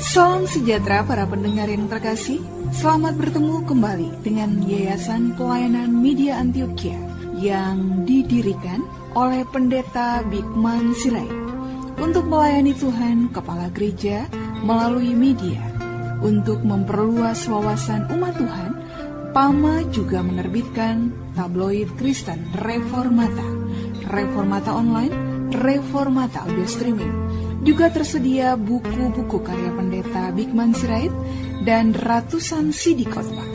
Salam sejahtera para pendengar yang terkasih. Selamat bertemu kembali dengan Yayasan Pelayanan Media Antioquia yang didirikan oleh Pendeta Bigman Sirait untuk melayani Tuhan Kepala Gereja melalui media. Untuk memperluas wawasan umat Tuhan, PAMA juga menerbitkan tabloid Kristen Reformata, Reformata Online, Reformata Audio Streaming. Juga tersedia buku-buku karya Pendeta Bigman Sirait dan ratusan CD khotbah.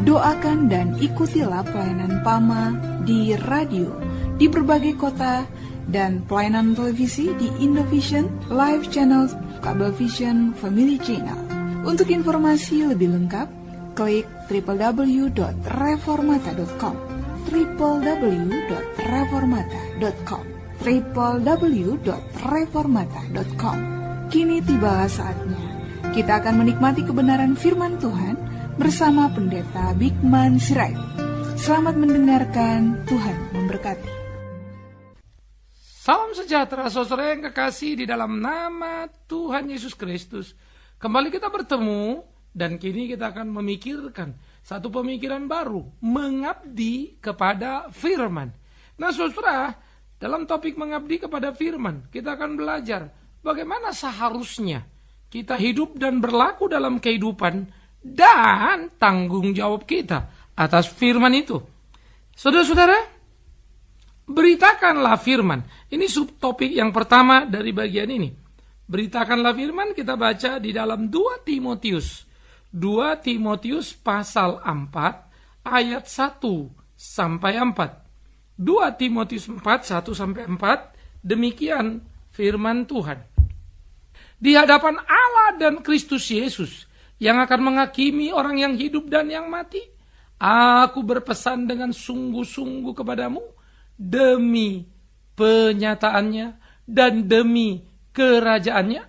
Doakan dan ikutilah pelayanan PAMA di radio, di berbagai kota, dan pelayanan televisi di Indovision, Live Channel, Cablevision, Family Channel. Untuk informasi lebih lengkap, klik www.reformata.com www.reformata.com www.reformata.com. Kini tibalah saatnya kita akan menikmati kebenaran firman Tuhan bersama Pendeta Bigman Sirait. Selamat mendengarkan, Tuhan memberkati. Salam sejahtera saudara yang kekasih di dalam nama Tuhan Yesus Kristus. Kembali kita bertemu dan kini kita akan memikirkan satu pemikiran baru, mengabdi kepada firman. Nah saudara, dalam topik mengabdi kepada firman, kita akan belajar bagaimana seharusnya kita hidup dan berlaku dalam kehidupan dan tanggung jawab kita atas firman itu. Saudara-saudara, beritakanlah firman. Ini subtopik yang pertama dari bagian ini. Beritakanlah firman, kita baca di dalam 2 Timotius. 2 Timotius pasal 4 ayat 1 sampai 4. 2 Timotius 4, 1-4, demikian firman Tuhan. Di hadapan Allah dan Kristus Yesus, yang akan menghakimi orang yang hidup dan yang mati, aku berpesan dengan sungguh-sungguh kepadamu, demi penyataannya dan demi kerajaannya,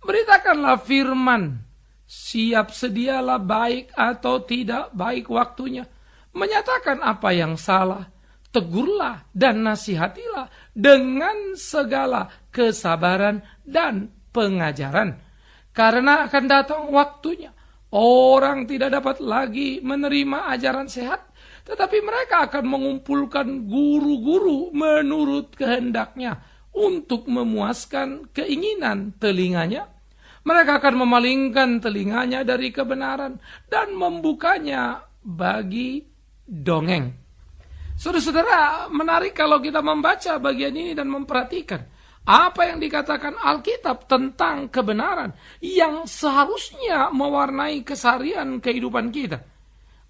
beritakanlah firman, siap sedialah baik atau tidak baik waktunya, menyatakan apa yang salah, tegurlah dan nasihatilah dengan segala kesabaran dan pengajaran. Karena akan datang waktunya, orang tidak dapat lagi menerima ajaran sehat, tetapi mereka akan mengumpulkan guru-guru menurut kehendaknya untuk memuaskan keinginan telinganya. Mereka akan memalingkan telinganya dari kebenaran dan membukanya bagi dongeng. Saudara-saudara, menarik kalau kita membaca bagian ini dan memperhatikan apa yang dikatakan Alkitab tentang kebenaran yang seharusnya mewarnai keseharian kehidupan kita.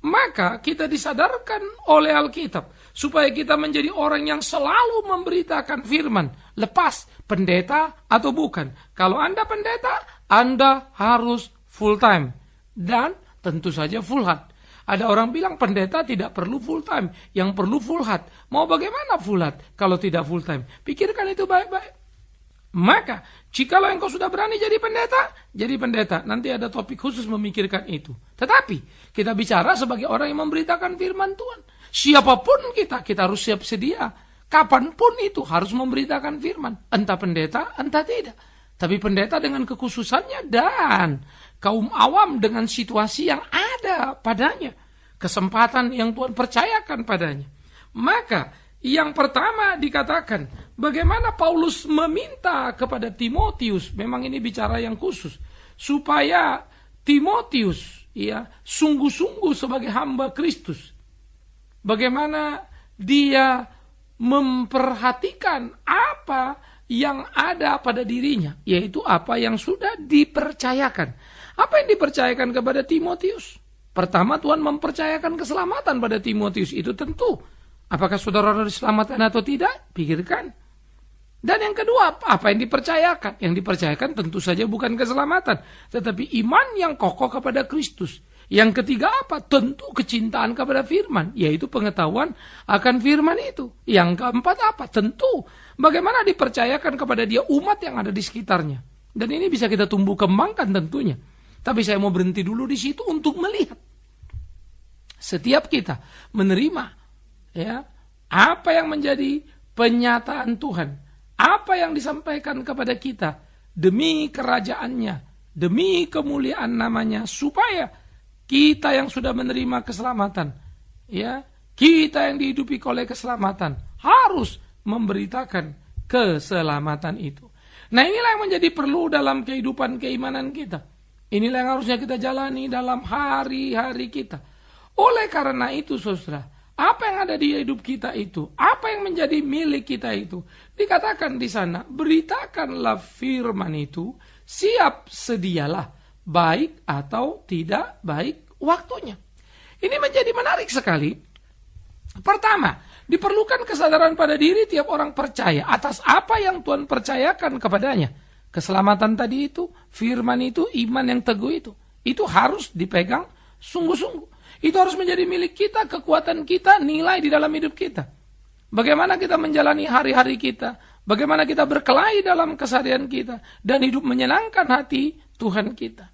Maka kita disadarkan oleh Alkitab supaya kita menjadi orang yang selalu memberitakan firman, lepas pendeta atau bukan. Kalau Anda pendeta, Anda harus full time dan tentu saja full heart. Ada orang bilang pendeta tidak perlu full time, yang perlu full heart. Mau bagaimana full heart kalau tidak full time? Pikirkan itu baik-baik. Maka, jikalau engkau sudah berani jadi pendeta. Nanti ada topik khusus memikirkan itu. Tetapi, kita bicara sebagai orang yang memberitakan firman Tuhan. Siapapun kita harus siap sedia. Kapanpun itu harus memberitakan firman. Entah pendeta, entah tidak. Tapi pendeta dengan kekhususannya dan kaum awam dengan situasi yang ada padanya. Kesempatan yang Tuhan percayakan padanya. Maka yang pertama dikatakan, bagaimana Paulus meminta kepada Timotius, memang ini bicara yang khusus, supaya Timotius sungguh-sungguh sebagai hamba Kristus. Bagaimana dia memperhatikan apa yang ada pada dirinya, yaitu apa yang sudah dipercayakan. Apa yang dipercayakan kepada Timotius? Pertama, Tuhan mempercayakan keselamatan pada Timotius, itu tentu. Apakah saudara diselamatkan atau tidak? Pikirkan. Dan yang kedua, apa yang dipercayakan? Yang dipercayakan tentu saja bukan keselamatan, tetapi iman yang kokoh kepada Kristus. Yang ketiga apa? Tentu kecintaan kepada firman, yaitu pengetahuan akan firman itu. Yang keempat apa? Tentu bagaimana dipercayakan kepada dia umat yang ada di sekitarnya. Dan ini bisa kita tumbuh kembangkan tentunya. Tapi saya mau berhenti dulu di situ untuk melihat. Setiap kita menerima apa yang menjadi penyataan Tuhan, apa yang disampaikan kepada kita demi kerajaannya demi kemuliaan namanya, supaya kita yang sudah menerima keselamatan, ya, kita yang dihidupi oleh keselamatan, harus memberitakan keselamatan itu. Nah, inilah yang menjadi perlu dalam kehidupan keimanan kita. Inilah yang harusnya kita jalani dalam hari-hari kita. Oleh karena itu, saudara, apa yang ada di hidup kita itu, apa yang menjadi milik kita itu, dikatakan di sana, beritakanlah firman itu, siap sedialah, baik atau tidak baik waktunya. Ini menjadi menarik sekali. Pertama, diperlukan kesadaran pada diri tiap orang percaya atas apa yang Tuhan percayakan kepadanya. Keselamatan tadi itu, firman itu, iman yang teguh itu harus dipegang sungguh-sungguh. Itu harus menjadi milik kita, kekuatan kita, nilai di dalam hidup kita. Bagaimana kita menjalani hari-hari kita, bagaimana kita berkelahi dalam keseharian kita, dan hidup menyenangkan hati Tuhan kita.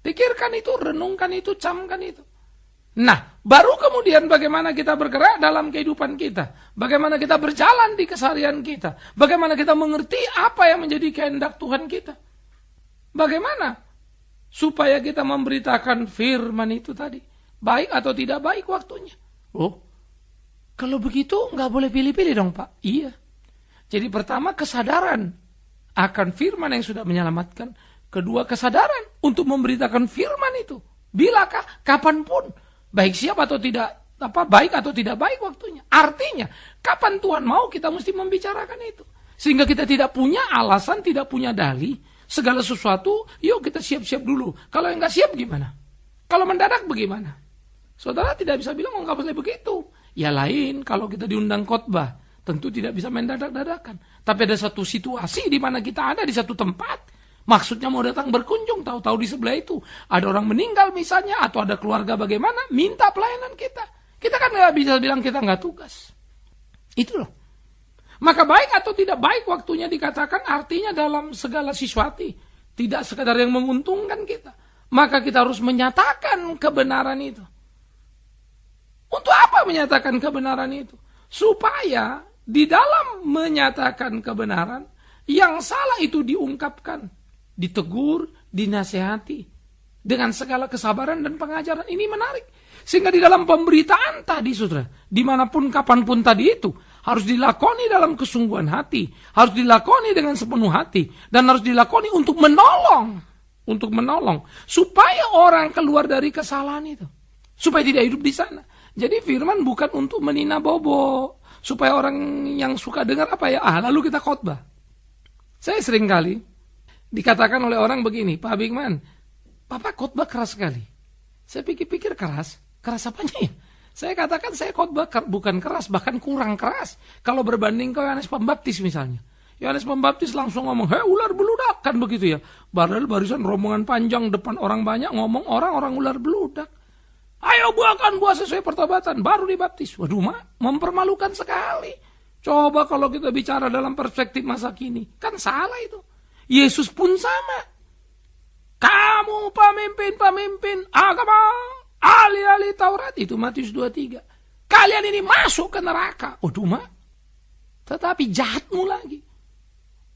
Pikirkan itu, renungkan itu, camkan itu. Nah, baru kemudian bagaimana kita bergerak dalam kehidupan kita. Bagaimana kita berjalan di keseharian kita. Bagaimana kita mengerti apa yang menjadi kehendak Tuhan kita. Bagaimana supaya kita memberitakan firman itu tadi. Baik atau tidak baik waktunya. Oh, kalau begitu nggak boleh pilih-pilih dong, Pak. Iya. Jadi pertama, kesadaran akan firman yang sudah menyelamatkan. Kedua, kesadaran untuk memberitakan firman itu. Bilakah, kapanpun. Baik siap atau tidak, baik atau tidak baik waktunya. Artinya, kapan Tuhan mau, kita mesti membicarakan itu. Sehingga kita tidak punya alasan, tidak punya dalih. Segala sesuatu, yuk kita siap-siap dulu. Kalau nggak siap gimana? Kalau mendadak bagaimana? Saudara tidak bisa bilang, oh nggak boleh begitu. Ya lain, kalau kita diundang khotbah, tentu tidak bisa mendadak-dadakan. Tapi ada satu situasi di mana kita ada di satu tempat. Maksudnya mau datang berkunjung, tahu-tahu di sebelah itu ada orang meninggal misalnya, atau ada keluarga bagaimana, minta pelayanan kita. Kita kan nggak bisa bilang kita nggak tugas. Itu loh. Maka baik atau tidak baik waktunya dikatakan artinya dalam segala sesuatu. Tidak sekadar yang menguntungkan kita. Maka kita harus menyatakan kebenaran itu. Untuk apa menyatakan kebenaran itu? Supaya di dalam menyatakan kebenaran, yang salah itu diungkapkan, ditegur, dinasehati dengan segala kesabaran dan pengajaran. Ini menarik. Sehingga di dalam pemberitaan tadi, saudara, dimanapun, kapanpun tadi itu, harus dilakoni dalam kesungguhan hati, harus dilakoni dengan sepenuh hati, dan harus dilakoni untuk menolong, supaya orang keluar dari kesalahan itu, supaya tidak hidup di sana. Jadi firman bukan untuk menina bobo, supaya orang yang suka dengar lalu kita khotbah. Saya sering kali dikatakan oleh orang begini, Pak Bigman, Bapak khotbah keras sekali. Saya pikir-pikir keras apanya ya? Saya katakan saya khotbah bukan keras, bahkan kurang keras. Kalau berbanding ke Yohanes Pembaptis misalnya. Yohanes Pembaptis langsung ngomong, hei ular beludak, kan begitu ya. Padahal barisan rombongan panjang depan orang banyak ngomong orang ular beludak. Ayo buahkan buah sesuai pertobatan, baru dibaptis. Waduh, mempermalukan sekali. Coba kalau kita bicara dalam perspektif masa kini, kan salah itu. Yesus pun sama. Kamu pemimpin agama, ahli-ahli Taurat, itu Matius 23. Kalian ini masuk ke neraka. Waduh, tetapi jahatmu lagi.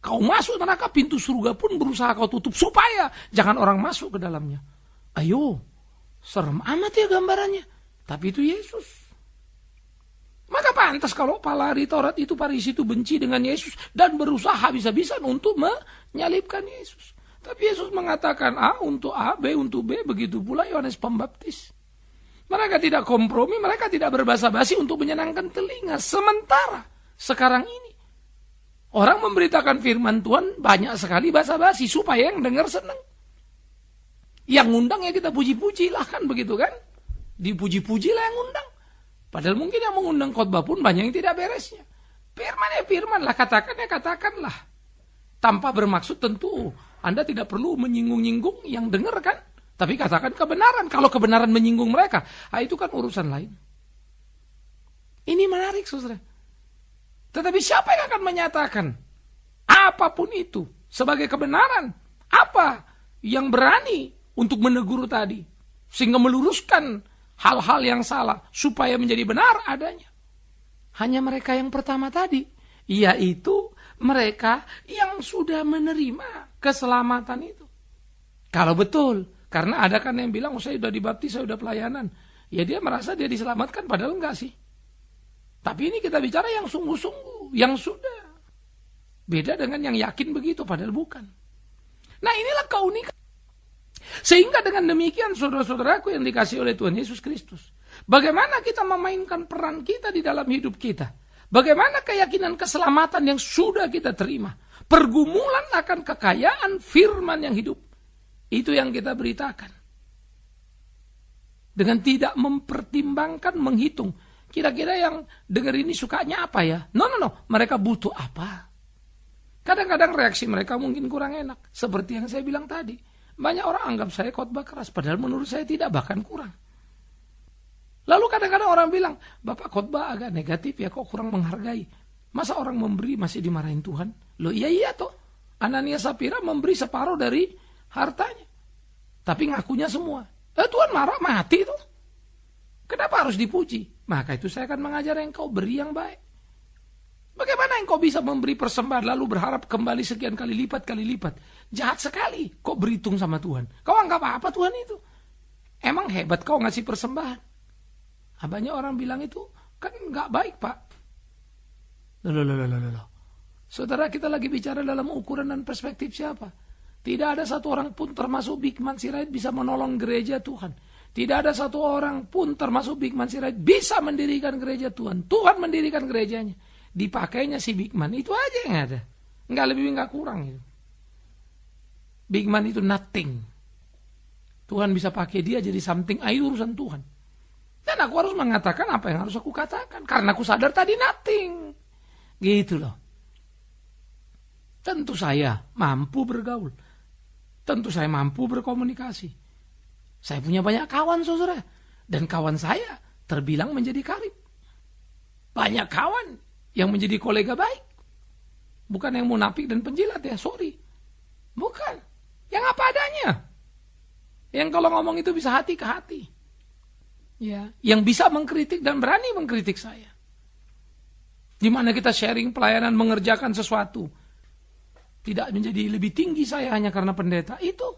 Kau masuk neraka, pintu surga pun berusaha kau tutup supaya jangan orang masuk ke dalamnya. Ayo. Serem amat ya gambarannya. Tapi itu Yesus. Maka pantas kalau palari Taurat itu, Farisi itu benci dengan Yesus dan berusaha habis-habisan untuk menyalibkan Yesus. Tapi Yesus mengatakan A untuk A, B untuk B, begitu pula Yohanes Pembaptis. Mereka tidak kompromi, mereka tidak berbasa-basi untuk menyenangkan telinga. Sementara sekarang ini orang memberitakan firman Tuhan banyak sekali basa-basi supaya yang dengar senang. Yang ngundang ya kita puji-puji lah, kan begitu kan? Dipuji-puji lah yang ngundang. Padahal mungkin yang mengundang khotbah pun banyak yang tidak beresnya. Firman ya firman lah, katakan ya katakanlah. Tanpa bermaksud tentu Anda tidak perlu menyinggung-nyinggung yang dengar kan? Tapi katakan kebenaran. Kalau kebenaran menyinggung mereka, itu kan urusan lain. Ini menarik, saudara. Tetapi siapa yang akan menyatakan apapun itu sebagai kebenaran? Apa yang berani untuk menegur tadi, sehingga meluruskan hal-hal yang salah, supaya menjadi benar adanya? Hanya mereka yang pertama tadi, yaitu mereka yang sudah menerima keselamatan itu. Kalau betul, karena ada kan yang bilang, saya sudah dibaptis, saya sudah pelayanan. Ya dia merasa dia diselamatkan, padahal enggak sih. Tapi ini kita bicara yang sungguh-sungguh, yang sudah. Beda dengan yang yakin begitu, padahal bukan. Nah inilah keunikan. Sehingga dengan demikian saudara-saudaraku yang dikasihi oleh Tuhan Yesus Kristus. Bagaimana kita memainkan peran kita di dalam hidup kita. Bagaimana keyakinan keselamatan yang sudah kita terima. Pergumulan akan kekayaan firman yang hidup. Itu yang kita beritakan. Dengan tidak mempertimbangkan, menghitung. Kira-kira yang dengar ini sukanya apa ya? No. Mereka butuh apa? Kadang-kadang reaksi mereka mungkin kurang enak. Seperti yang saya bilang tadi. Banyak orang anggap saya khotbah keras. Padahal menurut saya tidak, bahkan kurang. Lalu kadang-kadang orang bilang, Bapak khotbah agak negatif ya, kok kurang menghargai. Masa orang memberi masih dimarahin Tuhan? Loh iya toh. Anania Sapira memberi separuh dari hartanya. Tapi ngakunya semua. Tuhan marah, mati tuh. Kenapa harus dipuji? Maka itu saya akan mengajar engkau beri yang baik. Bagaimana engkau bisa memberi persembahan lalu berharap kembali sekian kali lipat. Jahat sekali. Kok berhitung sama Tuhan? Kau anggap apa Tuhan itu? Emang hebat kau ngasih persembahan? Banyak orang bilang itu kan gak baik Pak. Loh. Saudara, kita lagi bicara dalam ukuran dan perspektif siapa? Tidak ada satu orang pun termasuk Bikman Sirait bisa menolong gereja Tuhan. Tidak ada satu orang pun termasuk Bikman Sirait bisa mendirikan gereja Tuhan. Tuhan mendirikan gerejanya. Dipakainya si Bikman, itu aja yang ada. Enggak lebih, enggak kurang itu. Bikman itu nothing. Tuhan bisa pakai dia jadi something, itu urusan Tuhan. Dan aku harus mengatakan apa yang harus aku katakan. Karena aku sadar tadi nothing. Gitu loh. Tentu saya mampu bergaul. Tentu saya mampu berkomunikasi. Saya punya banyak kawan saudara. Dan kawan saya terbilang menjadi karib. Banyak kawan yang menjadi kolega baik. Bukan yang munafik dan penjilat ya, sorry. Bukan. Yang apa adanya. Yang kalau ngomong itu bisa hati ke hati. Ya, yang bisa mengkritik dan berani mengkritik saya. Di mana kita sharing pelayanan mengerjakan sesuatu. Tidak menjadi lebih tinggi saya hanya karena pendeta. Itu.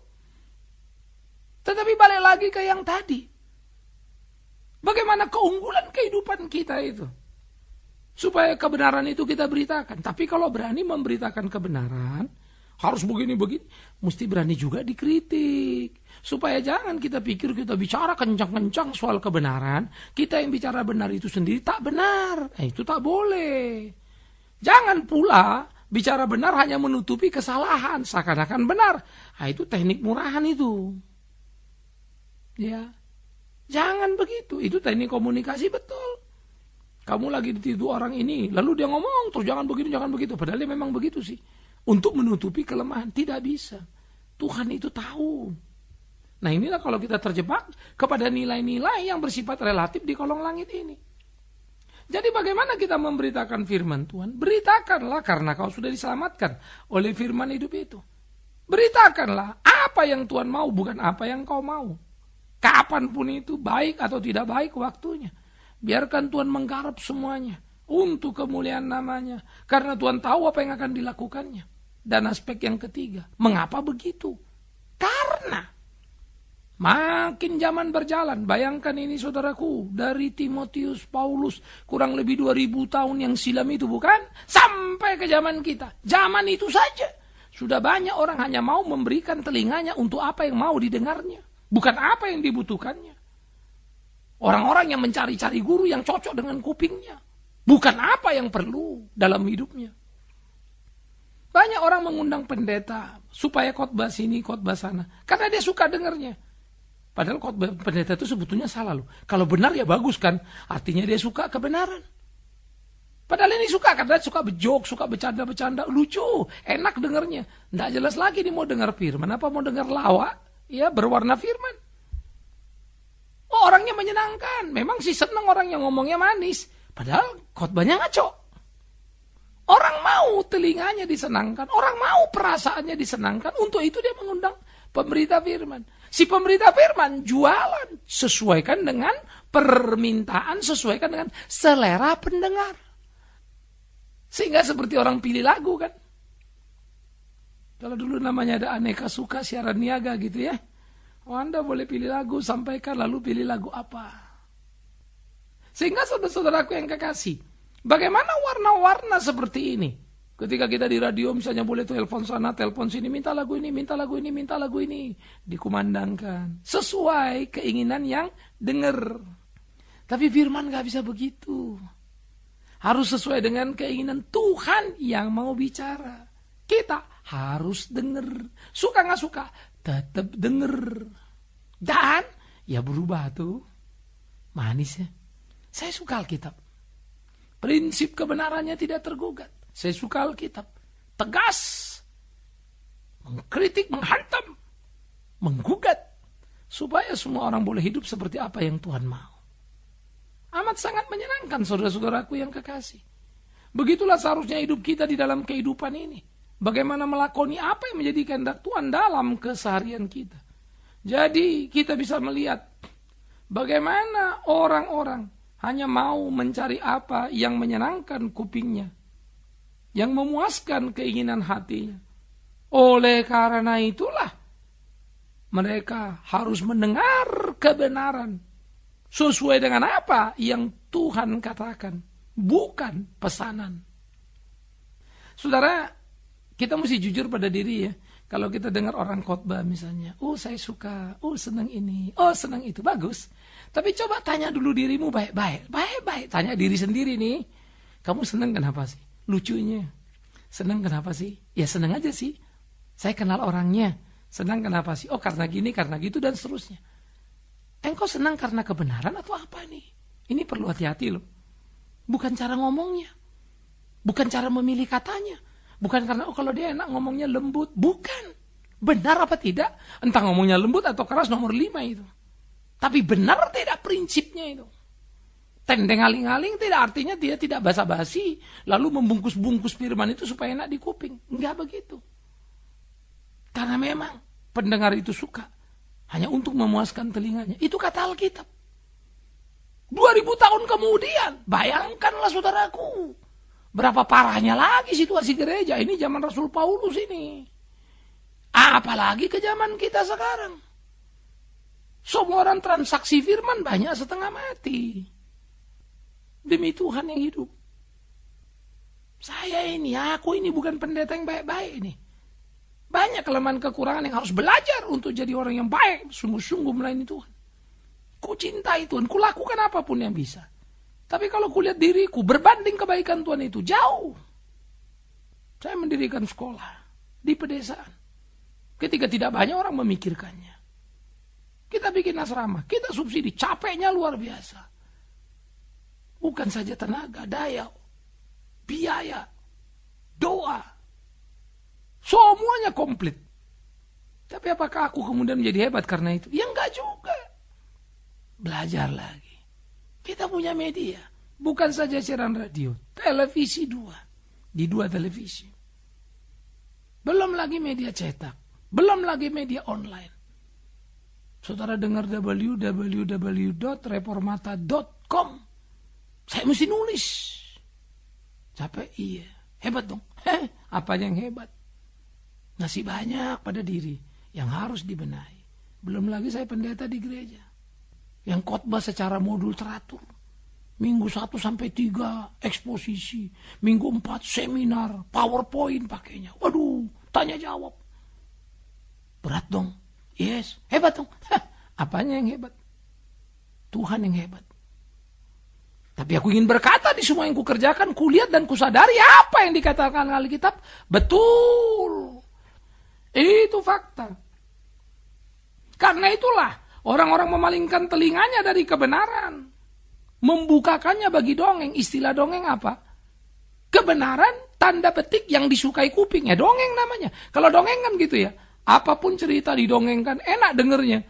Tetapi balik lagi ke yang tadi. Bagaimana keunggulan kehidupan kita itu. Supaya kebenaran itu kita beritakan. Tapi kalau berani memberitakan kebenaran, harus begini-begini, mesti berani juga dikritik. Supaya jangan kita pikir kita bicara kencang-kencang soal kebenaran, kita yang bicara benar itu sendiri tak benar. Itu tak boleh. Jangan pula bicara benar hanya menutupi kesalahan, seakan-akan benar. Itu teknik murahan itu. Ya, jangan begitu. Itu teknik komunikasi betul. Kamu lagi ditidu orang ini, lalu dia ngomong, terus jangan begini, jangan begitu. Padahal dia memang begitu sih. Untuk menutupi kelemahan, tidak bisa. Tuhan itu tahu. Nah inilah kalau kita terjebak kepada nilai-nilai yang bersifat relatif di kolong langit ini. Jadi bagaimana kita memberitakan firman Tuhan? Beritakanlah karena kau sudah diselamatkan oleh firman hidup itu. Beritakanlah apa yang Tuhan mau, bukan apa yang kau mau. Kapanpun itu, baik atau tidak baik waktunya. Biarkan Tuhan menggarap semuanya untuk kemuliaan namanya. Karena Tuhan tahu apa yang akan dilakukannya. Dan aspek yang ketiga, mengapa begitu? Karena makin zaman berjalan, bayangkan ini saudaraku, dari Timotius, Paulus, kurang lebih 2000 tahun yang silam itu bukan? Sampai ke zaman kita. Zaman itu saja. Sudah banyak orang hanya mau memberikan telinganya untuk apa yang mau didengarnya. Bukan apa yang dibutuhkannya. Orang-orang yang mencari-cari guru yang cocok dengan kupingnya. Bukan apa yang perlu dalam hidupnya. Banyak orang mengundang pendeta supaya khotbah sini, khotbah sana. Karena dia suka dengarnya. Padahal khotbah pendeta itu sebetulnya salah loh. Kalau benar ya bagus kan. Artinya dia suka kebenaran. Padahal ini suka karena suka bejok, suka bercanda-bercanda. Lucu, enak dengarnya. Nggak jelas lagi nih mau dengar firman. Apa mau dengar lawak? Ya berwarna firman. Oh, orangnya menyenangkan. Memang sih senang orang yang ngomongnya manis. Padahal khotbahnya ngaco. Orang mau telinganya disenangkan. Orang mau perasaannya disenangkan. Untuk itu dia mengundang pemberita firman. Si pemberita firman jualan. Sesuaikan dengan permintaan. Sesuaikan dengan selera pendengar. Sehingga seperti orang pilih lagu kan. Kalau dulu namanya ada aneka suka siaran niaga gitu ya. Anda boleh pilih lagu, sampaikan lalu pilih lagu apa. Sehingga saudara-saudaraku yang kekasih, bagaimana warna-warna seperti ini? Ketika kita di radio misalnya boleh telepon sana, telepon sini, minta lagu ini, minta lagu ini, minta lagu ini. Dikumandangkan. Sesuai keinginan yang dengar. Tapi firman gak bisa begitu. Harus sesuai dengan keinginan Tuhan yang mau bicara. Kita harus dengar. Suka gak suka, tetap dengar. Dan ya berubah tuh. Manis ya. Saya suka Alkitab. Prinsip kebenarannya tidak tergugat. Saya suka Alkitab. Tegas. Mengkritik, menghantam. Menggugat. Supaya semua orang boleh hidup seperti apa yang Tuhan mau. Amat sangat menyenangkan saudara-saudaraku yang kekasih. Begitulah seharusnya hidup kita di dalam kehidupan ini. Bagaimana melakoni apa yang menjadi kehendak Tuhan dalam keseharian kita. Jadi kita bisa melihat bagaimana orang-orang hanya mau mencari apa yang menyenangkan kupingnya. Yang memuaskan keinginan hatinya. Oleh karena itulah mereka harus mendengar kebenaran sesuai dengan apa yang Tuhan katakan, bukan pesanan. Saudara, kita mesti jujur pada diri ya. Kalau kita dengar orang khotbah misalnya, saya suka, senang ini, senang itu, bagus. Tapi coba tanya dulu dirimu baik-baik. Tanya diri sendiri nih, kamu senang kenapa sih? Lucunya, senang kenapa sih? Ya senang aja sih. Saya kenal orangnya. Senang kenapa sih? Karena gini, karena gitu, dan seterusnya. Engkau senang karena kebenaran atau apa nih? Ini perlu hati-hati loh. Bukan cara ngomongnya. Bukan cara memilih katanya. Bukan karena kalau dia enak ngomongnya lembut. Bukan. Benar apa tidak? Entah ngomongnya lembut atau keras, nomor 5 itu. Tapi benar tidak prinsipnya itu. Tendeng aling-aling tidak artinya dia tidak basa-basi. Lalu membungkus-bungkus firman itu supaya enak di kuping. Enggak begitu. Karena memang pendengar itu suka. Hanya untuk memuaskan telinganya. Itu kata Alkitab. 2000 tahun kemudian. Bayangkanlah saudaraku. Berapa parahnya lagi situasi gereja. Ini zaman Rasul Paulus ini. Apalagi ke zaman kita sekarang. Semua orang transaksi firman banyak setengah mati. Demi Tuhan yang hidup. Aku ini bukan pendeta yang baik-baik ini. Banyak kelemahan kekurangan yang harus belajar untuk jadi orang yang baik. Sungguh-sungguh melayani Tuhan. Ku cintai Tuhan, ku lakukan apapun yang bisa. Tapi kalau ku lihat diriku berbanding kebaikan Tuhan itu jauh. Saya mendirikan sekolah di pedesaan. Ketika tidak banyak orang memikirkannya. Kita bikin asrama, kita subsidi, capeknya luar biasa. Bukan saja tenaga, daya, biaya, doa. Semuanya komplit. Tapi apakah aku kemudian menjadi hebat karena itu? Ya enggak juga. Belajar lagi. Kita punya media. Bukan saja siaran radio. Televisi 2. Di 2 televisi. Belum lagi media cetak. Belum lagi media online. Saudara dengar www.reformata.com. Saya mesti nulis. Capek? Iya. Hebat dong. Apanya yang hebat? Masih banyak pada diri yang harus dibenahi. Belum lagi saya pendeta di gereja. Yang khotbah secara modul teratur. Minggu 1 sampai 3 eksposisi. Minggu 4 seminar. PowerPoint pakainya. Waduh, tanya jawab. Berat dong. Yes, hebat dong. Apanya yang hebat? Tuhan yang hebat. Tapi aku ingin berkata di semua yang kukerjakan, kulihat dan kusadari apa yang dikatakan Alkitab. Betul. Itu fakta. Karena itulah orang-orang memalingkan telinganya dari kebenaran. Membukakannya bagi dongeng. Istilah dongeng apa? Kebenaran tanda petik yang disukai kuping. Ya dongeng namanya. Kalau dongeng kan gitu ya. Apapun cerita didongengkan enak dengernya.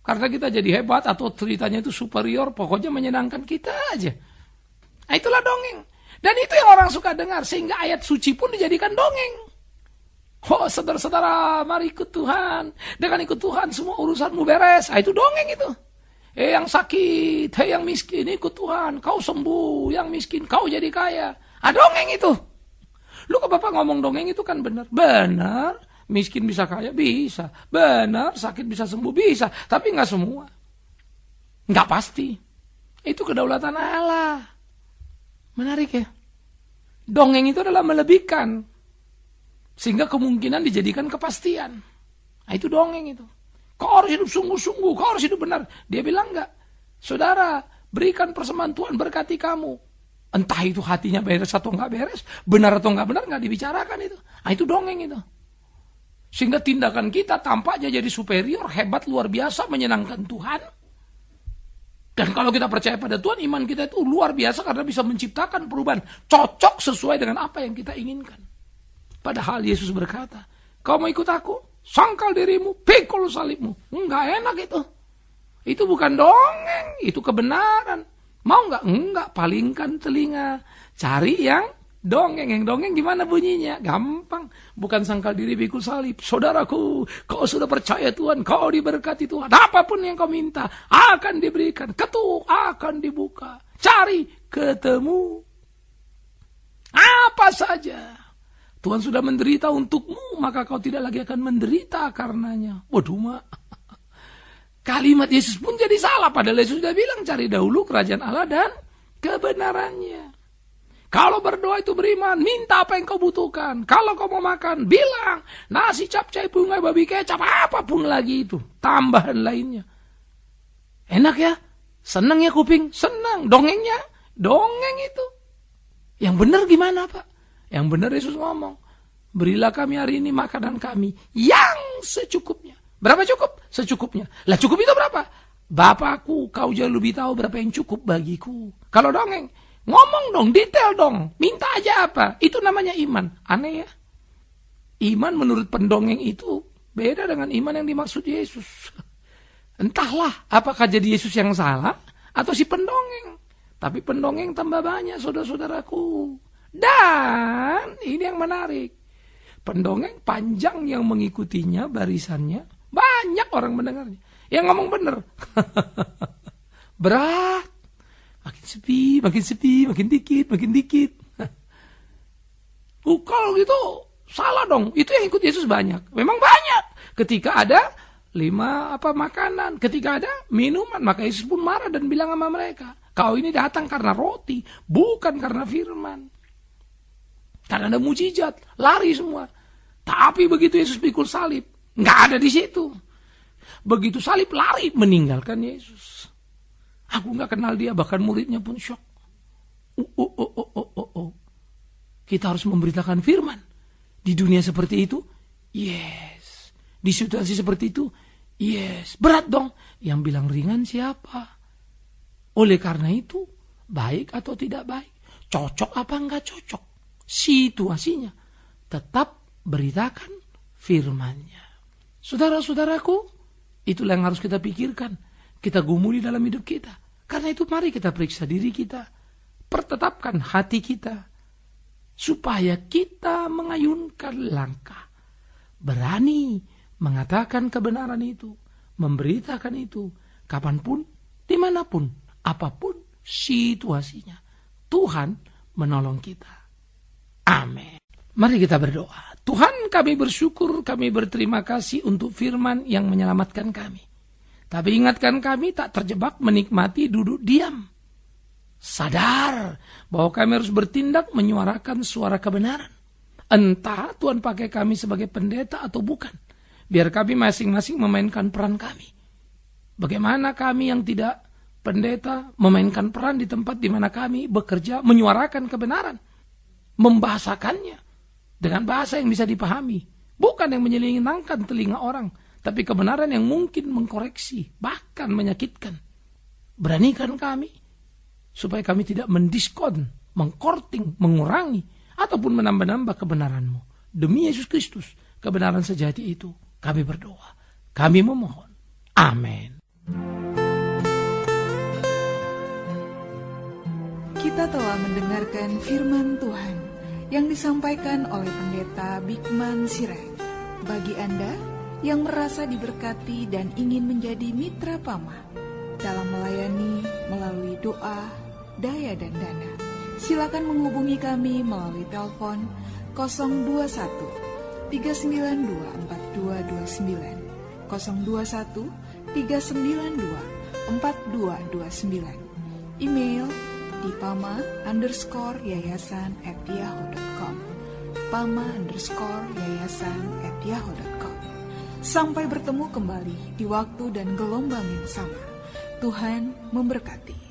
Karena kita jadi hebat atau ceritanya itu superior. Pokoknya menyenangkan kita aja. Nah, itulah dongeng. Dan itu yang orang suka dengar. Sehingga ayat suci pun dijadikan dongeng. Saudara-saudara, mari ikut Tuhan. Dengan ikut Tuhan semua urusanmu beres. Itu dongeng itu. Yang sakit, yang miskin ikut Tuhan. Kau sembuh, yang miskin kau jadi kaya. Dongeng itu. Lu ke Bapak ngomong dongeng itu kan benar. Benar. Miskin bisa kaya? Bisa. Benar, sakit bisa sembuh? Bisa. Tapi nggak semua. Nggak pasti. Itu kedaulatan Allah. Menarik ya. Dongeng itu adalah melebihkan. Sehingga kemungkinan dijadikan kepastian. Nah, itu dongeng itu. Kau harus hidup sungguh-sungguh, kau harus hidup benar. Dia bilang enggak. Saudara, berikan persembahan Tuhan berkati kamu. Entah itu hatinya beres atau enggak beres, benar atau enggak benar, enggak dibicarakan itu. Nah, itu dongeng itu. Sehingga tindakan kita tampaknya jadi superior, hebat, luar biasa, menyenangkan Tuhan. Dan kalau kita percaya pada Tuhan, iman kita itu luar biasa karena bisa menciptakan perubahan. Cocok sesuai dengan apa yang kita inginkan. Padahal Yesus berkata, kau mau ikut aku? Sangkal dirimu, pikul salibmu. Enggak enak itu. Itu bukan dongeng, itu kebenaran. Mau enggak? Enggak, palingkan telinga. Cari yang dongeng. Yang dongeng gimana bunyinya? Gampang. Bukan sangkal diri, pikul salib. Saudaraku, kau sudah percaya Tuhan, kau diberkati Tuhan. Apapun yang kau minta akan diberikan. Ketuk akan dibuka. Cari, ketemu. Apa saja Tuhan sudah menderita untukmu, maka kau tidak lagi akan menderita karenanya. Waduh, mak. Kalimat Yesus pun jadi salah. Padahal Yesus sudah bilang, cari dahulu kerajaan Allah dan kebenarannya. Kalau berdoa itu beriman, minta apa yang kau butuhkan. Kalau kau mau makan, bilang, nasi capcay, bunga, babi kecap, apapun lagi itu. Tambahan lainnya. Enak ya? Senang ya kuping? Senang. Dongengnya? Dongeng itu. Yang benar gimana, Pak? Yang benar Yesus ngomong, berilah kami hari ini makanan kami yang secukupnya. Berapa cukup? Secukupnya. Lah cukup itu berapa? Bapakku, kau jauh lebih tahu berapa yang cukup bagiku. Kalau dongeng, ngomong dong, detail dong. Minta aja apa? Itu namanya iman. Aneh ya? Iman menurut pendongeng itu beda dengan iman yang dimaksud Yesus. Entahlah, apakah jadi Yesus yang salah atau si pendongeng. Tapi pendongeng tambah banyak, saudara-saudaraku. Dan ini yang menarik, pendongeng panjang yang mengikutinya, barisannya, banyak orang mendengarnya. Yang ngomong bener. Berat. Makin sepi, makin dikit. Kalau gitu, salah dong. Itu yang ikut Yesus banyak. Memang banyak. Ketika ada 5 makanan, ketika ada minuman, maka Yesus pun marah dan bilang sama mereka, kau ini datang karena roti, bukan karena firman. Karena ada mujizat, lari semua. Tapi begitu Yesus pikul salib, nggak ada di situ. Begitu salib lari, meninggalkan Yesus. Aku nggak kenal dia, bahkan muridnya pun syok. Kita harus memberitakan firman. Di dunia seperti itu, yes. Di situasi seperti itu, yes. Berat dong. Yang bilang ringan siapa? Oleh karena itu, baik atau tidak baik, cocok apa nggak cocok, situasinya, tetap beritakan firman-Nya. Saudara-saudaraku, itulah yang harus kita pikirkan, kita gumuli dalam hidup kita. Karena itu mari kita periksa diri kita, pertetapkan hati kita, supaya kita mengayunkan langkah, berani mengatakan kebenaran itu, memberitakan itu, kapanpun, dimanapun, apapun situasinya. Tuhan menolong kita. Amin. Mari kita berdoa. Tuhan, kami bersyukur, kami berterima kasih untuk firman yang menyelamatkan kami. Tapi ingatkan kami tak terjebak menikmati duduk diam. Sadar bahwa kami harus bertindak menyuarakan suara kebenaran. Entah Tuhan pakai kami sebagai pendeta atau bukan. Biar kami masing-masing memainkan peran kami. Bagaimana kami yang tidak pendeta memainkan peran di tempat di mana kami bekerja, menyuarakan kebenaran. Membahasakannya dengan bahasa yang bisa dipahami, bukan yang menyelinangkan telinga orang, tapi kebenaran yang mungkin mengkoreksi, bahkan menyakitkan. Beranikan kami supaya kami tidak mendiskon, mengkorting, mengurangi, ataupun menambah-nambah kebenaran-Mu. Demi Yesus Kristus, kebenaran sejati itu, kami berdoa, kami memohon. Amin. Kita telah mendengarkan firman Tuhan yang disampaikan oleh Pendeta Bikman Sirait. Bagi Anda yang merasa diberkati dan ingin menjadi mitra Pama dalam melayani melalui doa, daya dan dana, silakan menghubungi kami melalui telepon 021 3924229, 021 392 4229. Email di pama_yayasan@yahoo.com, pama_yayasan@yahoo.com. Sampai bertemu kembali di waktu dan gelombang yang sama. Tuhan memberkati.